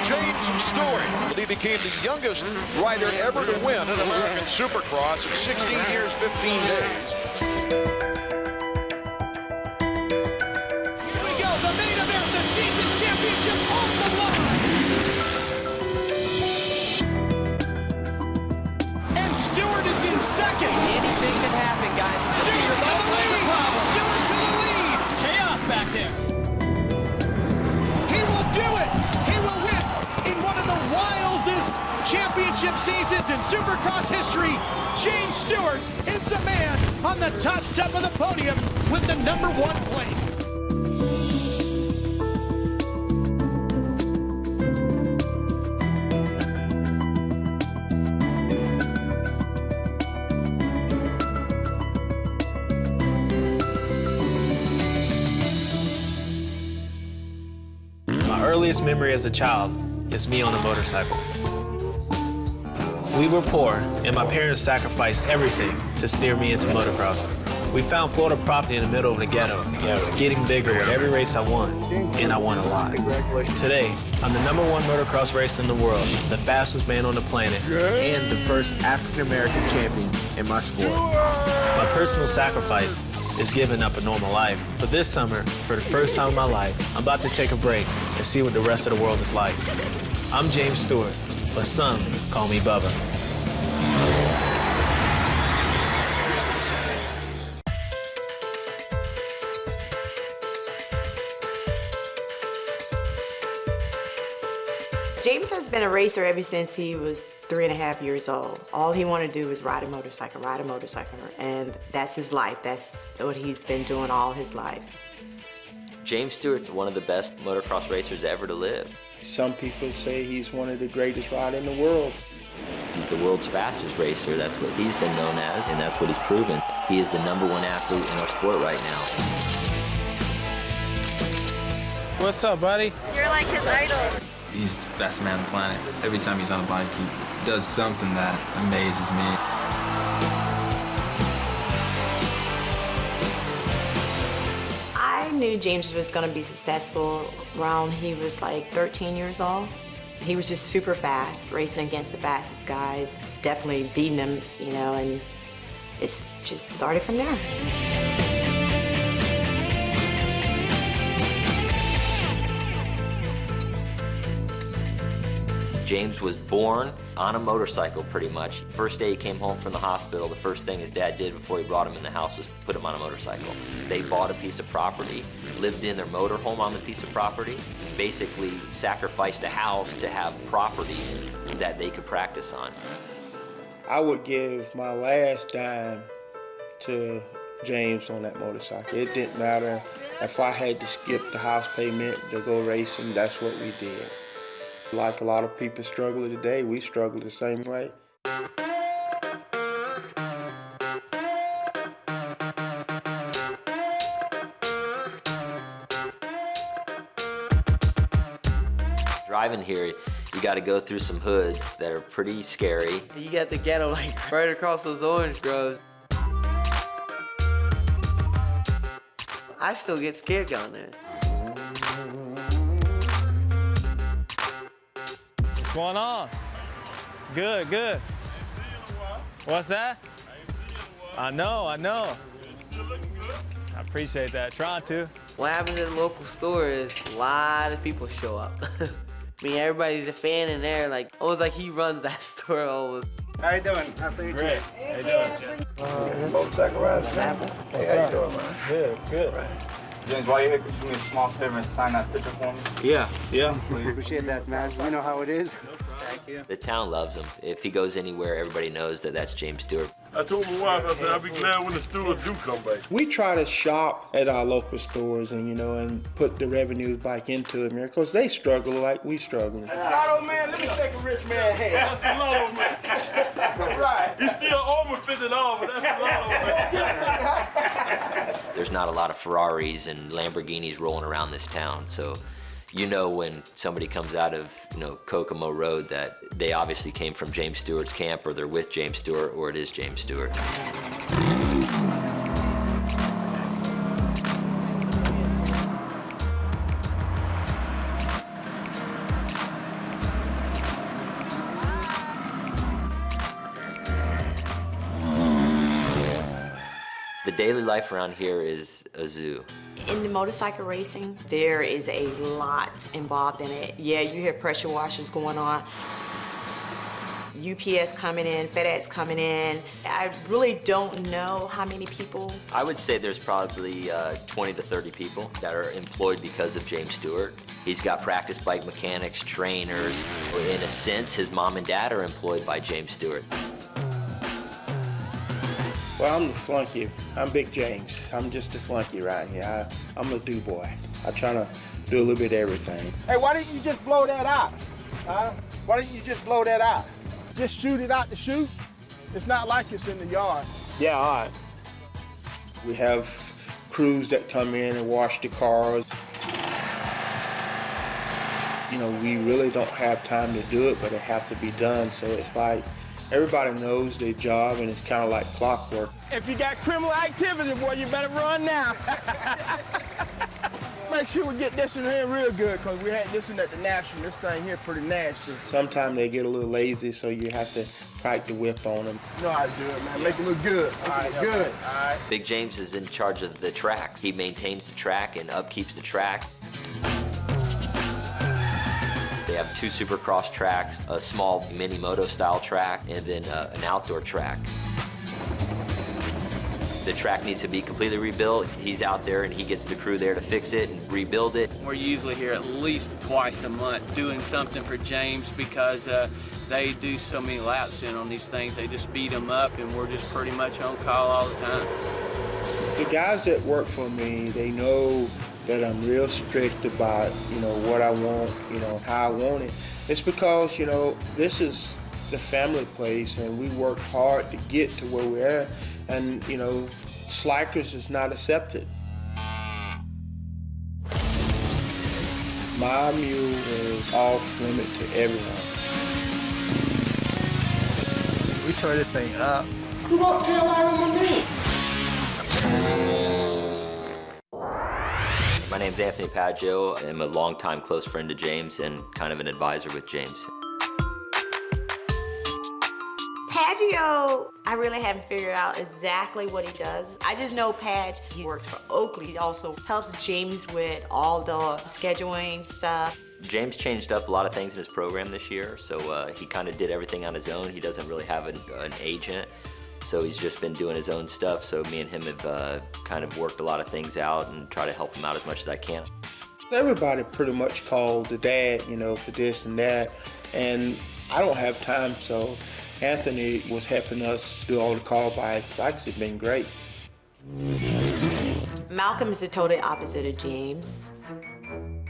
James Stewart. He became the youngest rider ever to win an American Supercross in 16 years, 15 days. Here we go, the main event, the season championship on the line. And Stewart is in second. Anything can happen, guys. Stewart to the lead. Stewart to the lead. It's chaos back there. He will do it. He will win in one of the wildest championship seasons in Supercross history. James Stewart is the man on the top step of the podium with the #1 plate. My earliest memory as a child is me on a motorcycle. We were poor, and my parents sacrificed everything to steer me into motocross. We found Florida property in the middle of the ghetto, getting bigger with every race I won, and I won a lot. Today, I'm the #1 motocross racer in the world, the fastest man on the planet, and the first African-American champion in my sport. My personal sacrifice is giving up a normal life, but this summer, for the first time in my life, I'm about to take a break and see what the rest of the world is like. I'm James Stewart, but some call me Bubba. James has been a racer ever since he was 3.5 years old. All he wanted to do was ride a motorcycle, and that's his life. That's what he's been doing all his life. James Stewart's one of the best motocross racers ever to live. Some people say he's one of the greatest riders in the world. He's the world's fastest racer. That's what he's been known as, and that's what he's proven. He is the #1 athlete in our sport right now. What's up, buddy? You're like his idol. He's the best man on the planet. Every time he's on a bike, he does something that amazes me. I knew James was going to be successful around he was like 13 years old. He was just super fast, racing against the fastest guys, definitely beating them, you know, and it's just started from there. James was born on a motorcycle, pretty much. First day he came home from the hospital, the first thing his dad did before he brought him in the house was put him on a motorcycle. They bought a piece of property, lived in their motorhome on the piece of property, basically sacrificed a house to have property that they could practice on. I would give my last dime to James on that motorcycle. It didn't matter if I had to skip the house payment to go racing, that's what we did. Like a lot of people struggle today, we struggle the same way. Driving here, you got to go through some hoods that are pretty scary. You got the ghetto like right across those orange groves. I still get scared down there. What's going on? Good, good. What's that? I know. I appreciate that. Trying to. What happens at the local store is a lot of people show up. I mean, everybody's a fan in there, like, almost like he runs that store almost. How you doing? Nice to meet you. Great. How you doing? Motorcycle rider. Hey, how you doing, man? Good, good. James, while you're here, could you do me a small favor and sign that picture for me? Yeah. Appreciate that, man. You know how it is. Thank you. The town loves him. If he goes anywhere, everybody knows that that's James Stewart. I told my wife, I said, I'll be glad when the Stewarts do come back. We try to shop at our local stores and, you know, and put the revenues back into it, man, because they struggle like we struggle. That's Lotto man. Let me shake a rich man hand. That's the Lotto man. That's right. He's still over $50, but that's the Lotto man. There's not a lot of Ferraris and Lamborghinis rolling around this town, so you know when somebody comes out of, Kokomo Road that they obviously came from James Stewart's camp, or they're with James Stewart, or it is James Stewart. The daily life around here is a zoo. In the motorcycle racing, there is a lot involved in it. Yeah, you hear pressure washers going on, UPS coming in, FedEx coming in. I really don't know how many people. I would say there's probably 20 to 30 people that are employed because of James Stewart. He's got practice bike mechanics, trainers. In a sense, his mom and dad are employed by James Stewart. Well, I'm the flunky. I'm Big James. I'm just a flunky right here. I'm a do-boy. I try to do a little bit of everything. Hey, why didn't you just blow that out? Huh? Why didn't you just blow that out? Just shoot it out the chute? It's not like it's in the yard. Yeah, all right. We have crews that come in and wash the cars. You know, we really don't have time to do it, but it has to be done. So it's like everybody knows their job, and it's kind of like clockwork. If you got criminal activity, boy, you better run now. Make sure we get this in here real good, because we had this in at the National. This thing here pretty nasty. Sometimes they get a little lazy, so you have to crack the whip on them. You know how to do it, man. Make it look good. All right, good. All right. Big James is in charge of the tracks. He maintains the track and upkeeps the track. They have 2 Supercross tracks, a small mini moto style track, and then an outdoor track. The track needs to be completely rebuilt. He's out there and he gets the crew there to fix it and rebuild it. We're usually here at least twice a month doing something for James because they do so many laps in on these things. They just speed them up, and we're just pretty much on call all the time. The guys that work for me, they know that I'm real strict about, you know, what I want, you know, how I want it. It's because, you know, this is the family place, and we work hard to get to where we're at, and, you know, slackers is not accepted. My mule is off limit to everyone. We tore this thing up. Who won't tell out on me? My name's Anthony Paggio. I'm a longtime close friend to James and kind of an advisor with James. Paggio, I really haven't figured out exactly what he does. I just know Pag, he works for Oakley. He also helps James with all the scheduling stuff. James changed up a lot of things in his program this year, so he kind of did everything on his own. He doesn't really have an agent, so he's just been doing his own stuff. So me and him have kind of worked a lot of things out and try to help him out as much as I can. Everybody pretty much called the dad, you know, for this and that, and I don't have time, so Anthony was helping us do all the call-bys. It's actually been great. Malcolm is the total opposite of James.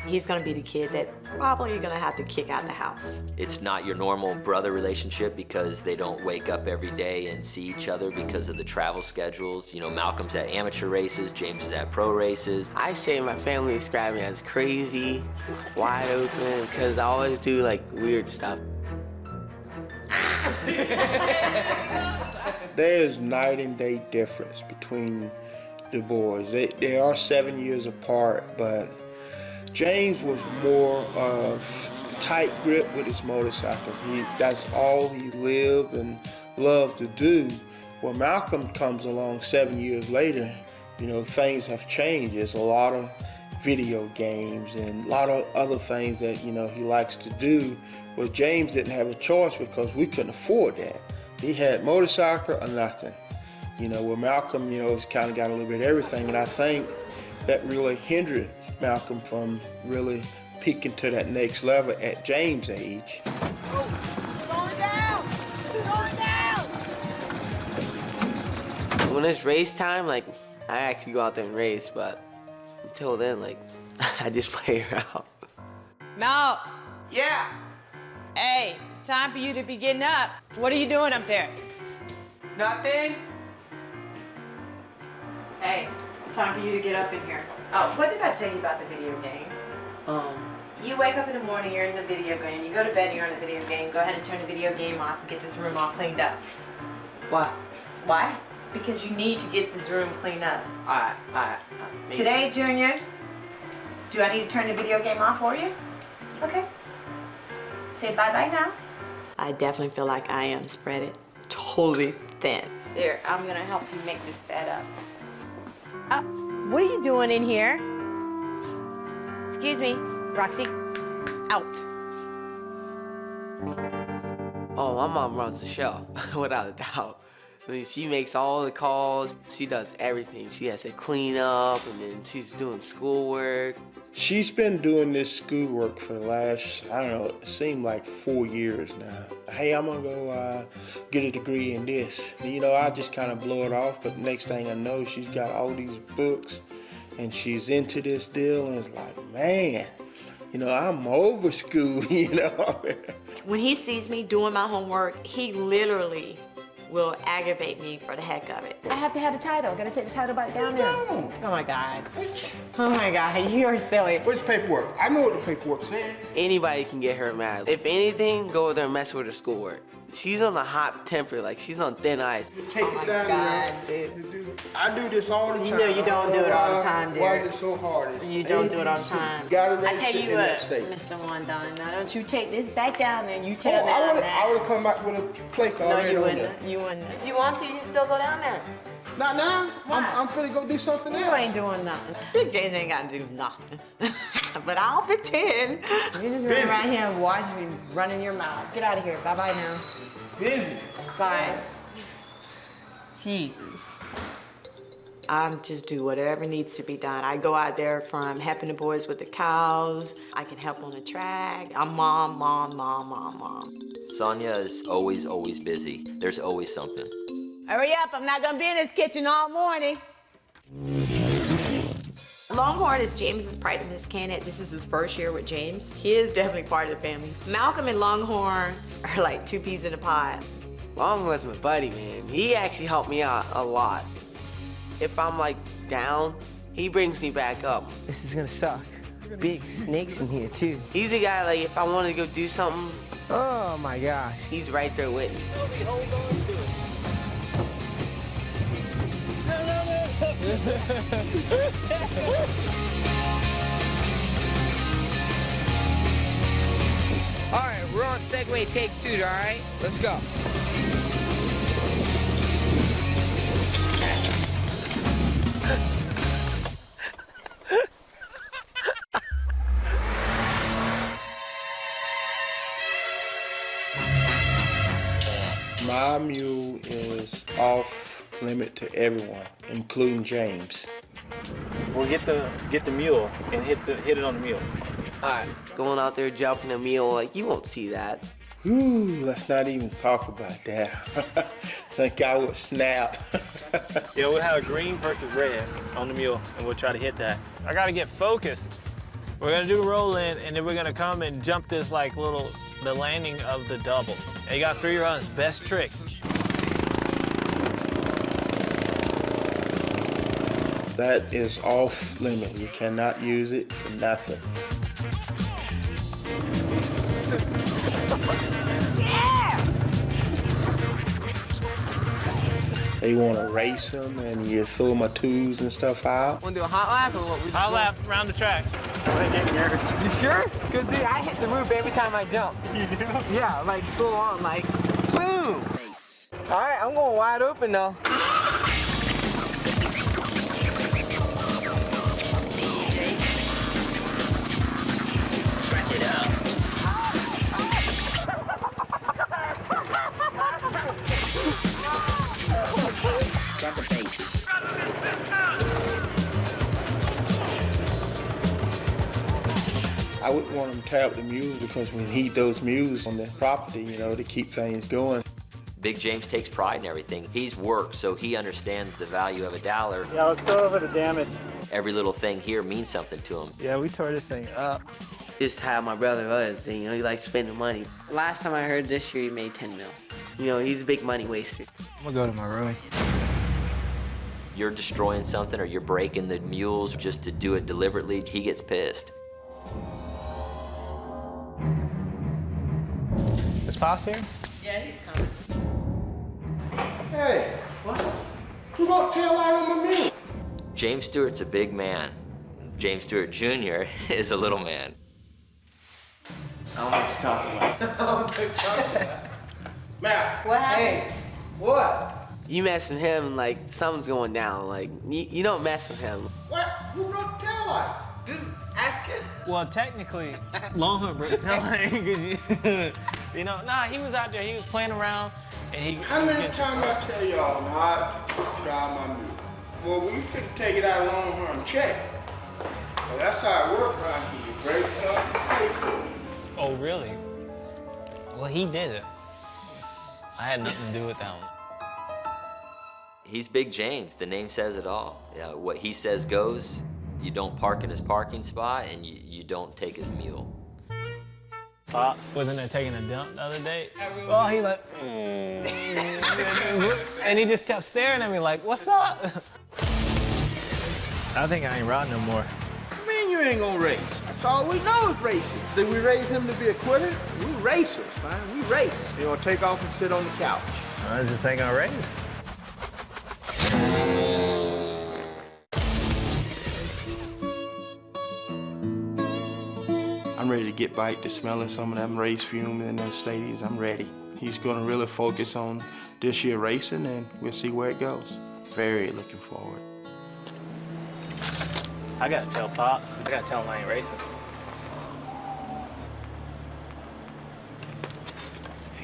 He's gonna be the kid that probably you're gonna have to kick out the house. It's not your normal brother relationship because they don't wake up every day and see each other because of the travel schedules. You know, Malcolm's at amateur races, James is at pro races. I say my family describe me as crazy, wide open, because I always do like weird stuff. There's night and day difference between the boys. They are 7 years apart, but James was more of tight grip with his motorcycles. That's all he lived and loved to do. When Malcolm comes along 7 years later, you know, things have changed. There's a lot of video games and a lot of other things that, you know, he likes to do. Well, James didn't have a choice because we couldn't afford that. He had motorcycle or nothing. You know, where Malcolm, you know, has kind of got a little bit of everything, and I think that really hindered Malcolm from really peaking to that next level at James' age. Going down! Going down! When it's race time, like, I actually go out there and race, but until then, like, I just play her out. Mal! Yeah? Hey, it's time for you to be getting up. What are you doing up there? Nothing? Hey, it's time for you to get up in here. Oh, what did I tell you about the video game? You wake up in the morning, you're in the video game. You go to bed, you're in the video game. Go ahead and turn the video game off and get this room all cleaned up. Why? Why? Because you need to get this room cleaned up. Alright. Today, Junior, do I need to turn the video game off for you? Okay. Say bye-bye now. I definitely feel like I am spread it totally thin. There, I'm gonna help you make this bed up. What are you doing in here? Excuse me, Roxy. Out. Oh, my mom runs the show, without a doubt. I mean, she makes all the calls. She does everything. She has to clean up, and then she's doing schoolwork. She's been doing this schoolwork for the last, I don't know, it seemed like 4 years now. Hey, I'm gonna go get a degree in this. You know, I just kind of blow it off, but the next thing I know, she's got all these books, and she's into this deal, and it's like, man, you know, I'm over school, you know? When he sees me doing my homework, he literally will aggravate me for the heck of it. I have to have the title. Gotta take the title back down there. Oh my God. Oh my God, you are silly. Where's the paperwork? I know what the paperwork said. Anybody can get her mad. If anything, go over there and mess with her schoolwork. She's on a hot temper, like she's on thin ice. Take it down there. I do this all the time. You know you don't do it all the time, Why Derek. is it so hard? You don't do it all the time. I tell you what, Mr. Wandon, now don't you take this back down there and you tell them that. I would have come back with a plate card. No, you wouldn't. You wouldn't. If you want to, you can still go down there. Not now. I'm finna go do something else. You ain't doing nothing. Big James ain't gotta do nothing. But I'll pretend. You just run around here and watch me running your mouth. Get out of here. Bye-bye now. Busy. Bye. Jesus. I just do whatever needs to be done. I go out there from helping the boys with the cows. I can help on the track. I'm mom. Sonya is always, always busy. There's always something. Hurry up. I'm not gonna be in this kitchen all morning. Longhorn is James's pride in this candidate. This is his first year with James. He is definitely part of the family. Malcolm and Longhorn are like two peas in a pod. Longhorn's my buddy, man. He actually helped me out a lot. If I'm like down, he brings me back up. This is gonna suck. Big snakes in here too. He's the guy, like, if I want to go do something, oh my gosh, he's right there with me. All right, we're on Segway take 2, all right? Let's go. My mule is off limit to everyone, including James. We'll get the mule and hit it on the mule. All right, going out there jumping a mule, like, you won't see that. Whew, let's not even talk about that. Think I would snap. Yeah, we'll have a green versus red on the mule, and we'll try to hit that. I gotta get focused. We're gonna do a roll in, and then we're gonna come and jump this like the landing of the double. And you got 3 runs, best trick. That is off limit. You cannot use it for nothing. They want to race them, and you throw my tools and stuff out. Want to do a hot lap or what? Hot lap around the track. You sure? Good dude, I hit the roof every time I jump. You do? Yeah, like full on, like boom. Nice. All right, I'm going wide open though. Scratch it up. Drop the bass. I wouldn't want him to tap the mules because we need those mules on the property, you know, to keep things going. Big James takes pride in everything. He's worked, so he understands the value of $1. Yeah, let's go over the damage. Every little thing here means something to him. Yeah, we tore this thing up. Just how my brother was, you know, he likes spending money. Last time I heard this year, he made 10 mil. You know, he's a big money waster. I'm gonna go to my room. You're destroying something or you're breaking the mules just to do it deliberately, he gets pissed. Is Pops here? Yeah, he's coming. Hey, what? Who got tail out on my mule? James Stewart's a big man. James Stewart Jr. is a little man. I don't know what you're talking about. Matt. What happened? Hey, what? You mess with him, like, something's going down. Like, you don't mess with him. What? Who broke the tail light? Dude, ask him. Well, technically, Longhorn broke the tail light because you know, nah, he was out there, he was playing around, and he How was many getting times I tell y'all not to drive my mule? Well, we finna take it out of Longhorn and check. Well, that's how it works around here. You break it up, you pay for it. Oh, really? Well, he did it. I had nothing to do with that one. He's Big James. The name says it all. Yeah, what he says goes. You don't park in his parking spot, and you don't take his mule. Pops wasn't there taking a dump the other day. Oh, he like, and he just kept staring at me like, what's up? I think I ain't riding no more. I mean, you ain't gonna race. That's all we know is racing. Did we raise him to be a quitter? We racers, man. We race. He gonna take off and sit on the couch. I just ain't gonna race. I'm ready to get back to smelling some of them race fumes in the stadiums. I'm ready. He's gonna really focus on this year racing, and we'll see where it goes. Very looking forward. I gotta tell Pops. I gotta tell him I ain't racing.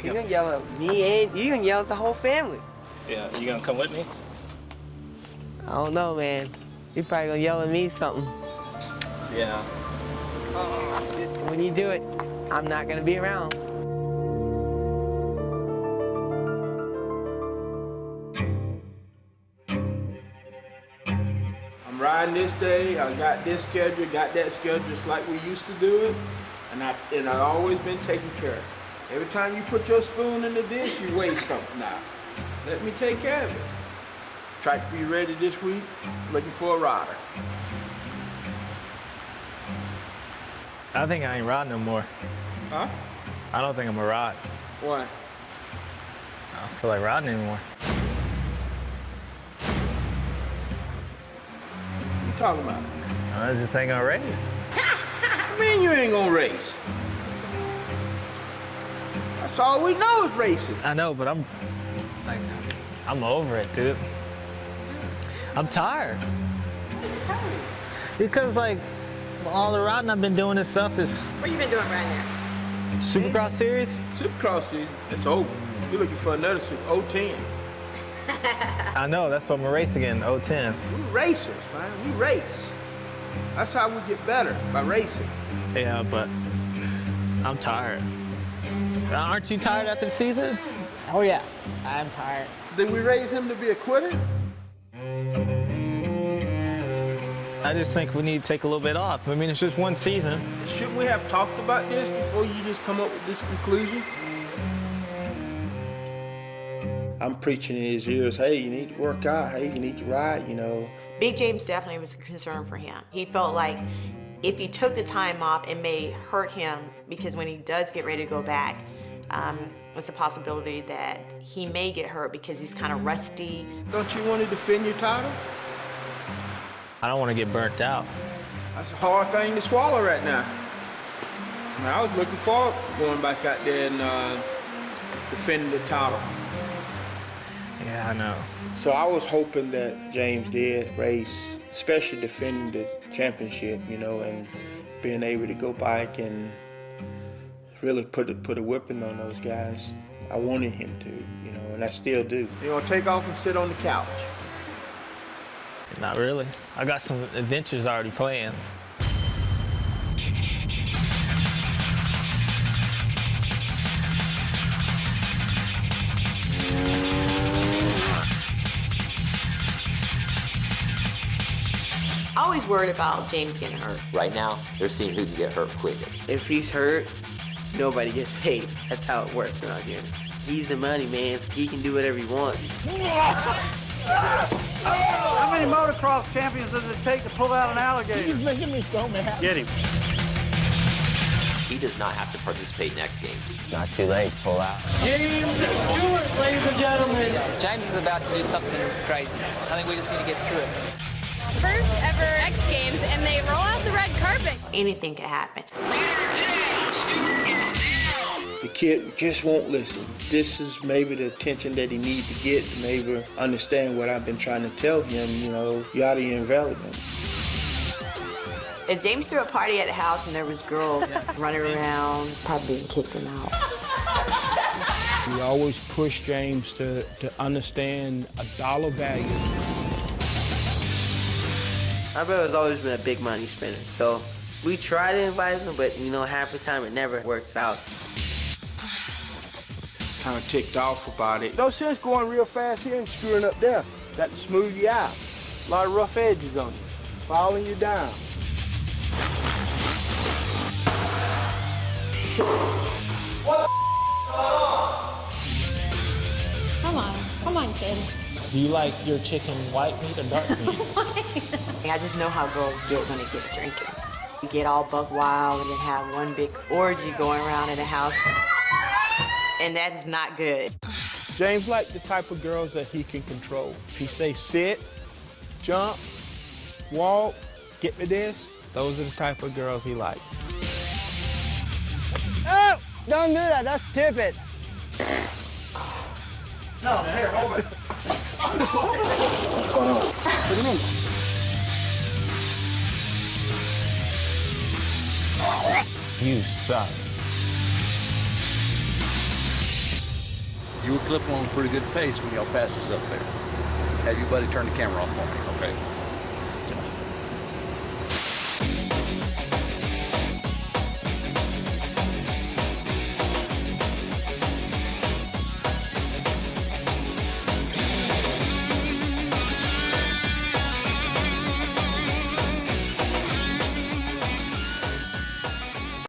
You're gonna yell at me and you're gonna yell at the whole family. Yeah, you gonna come with me? I don't know, man. You're probably gonna yell at me something. Yeah. When you do it, I'm not gonna be around. I'm riding this day. I got this schedule, got that schedule, just like we used to do it. And I've always been taken care of. Every time you put your spoon in the dish, you waste something out. Let me take care of it. Try to be ready this week, looking for a rider. I think I ain't riding no more. Huh? I don't think I'm gonna ride. Why? I don't feel like riding anymore. What you talking about? I just ain't gonna race. I mean you ain't gonna race. That's all we know is racing. I know, but I'm over it, dude. I'm tired. Because like all the riding I've been doing this stuff is. What you been doing right now? Supercross series? Supercross season, it's over. We're looking for another Super 010. I know, that's what I'm gonna race again, 010. We racers, man. We race. That's how we get better, by racing. Yeah, but I'm tired. Aren't you tired after the season? Oh yeah, I'm tired. Did we raise him to be a quitter? I just think we need to take a little bit off. I mean, it's just one season. Shouldn't we have talked about this before you just come up with this conclusion? I'm preaching in his ears, hey, you need to work out, hey, you need to ride, you know. Big James definitely was a concern for him. He felt like if he took the time off, it may hurt him because when he does get ready to go back, there's a possibility that he may get hurt because he's kind of rusty. Don't you want to defend your title? I don't want to get burnt out. That's a hard thing to swallow right now. I mean, I was looking forward to going back out there and defending the title. Yeah, I know. So I was hoping that James did race, especially defending the championship, you know, and being able to go back and really put a whipping on those guys. I wanted him to, you know, and I still do. You gonna take off and sit on the couch? Not really. I got some adventures already planned. I always worried about James getting hurt. Right now, they're seeing who can get hurt quickest. If he's hurt, nobody gets paid. That's how it works around here. He's the money, man. He can do whatever he wants. How many motocross champions does it take to pull out an alligator? He's making me so mad. Get him. He does not have to participate next game. It's not too late to pull out. James Stewart, ladies and gentlemen. James is about to do something crazy. I think we just need to get through it. First ever X Games, and they roll out the red carpet. Anything could happen. The kid just won't listen. This is maybe the attention that he needs to get to maybe understand what I've been trying to tell him, you know, you're out of your irrelevant. If James threw a party at the house and there was girls running around, probably kicked him out. We always push James to understand a dollar value. My brother's always been a big money spender, so we try to invite him, but you know, half the time it never works out. Kind of ticked off about it. No sense going real fast here and screwing up there. Got to smooth you out. A lot of rough edges on you, falling you down. Come on, kids. Do you like your chicken white meat or dark meat? I just know how girls do it when they get drinking. You get all buck wild and then have one big orgy going around in the house. And that is not good. James like the type of girls that he can control. If he say sit, jump, walk, get me this, those are the type of girls he likes. Oh, don't do that, that's stupid. No, here, hold it. What's going on? What do you mean? You suck. You were clipping on a pretty good pace when y'all passed us up there. Have your buddy turn the camera off for me, okay?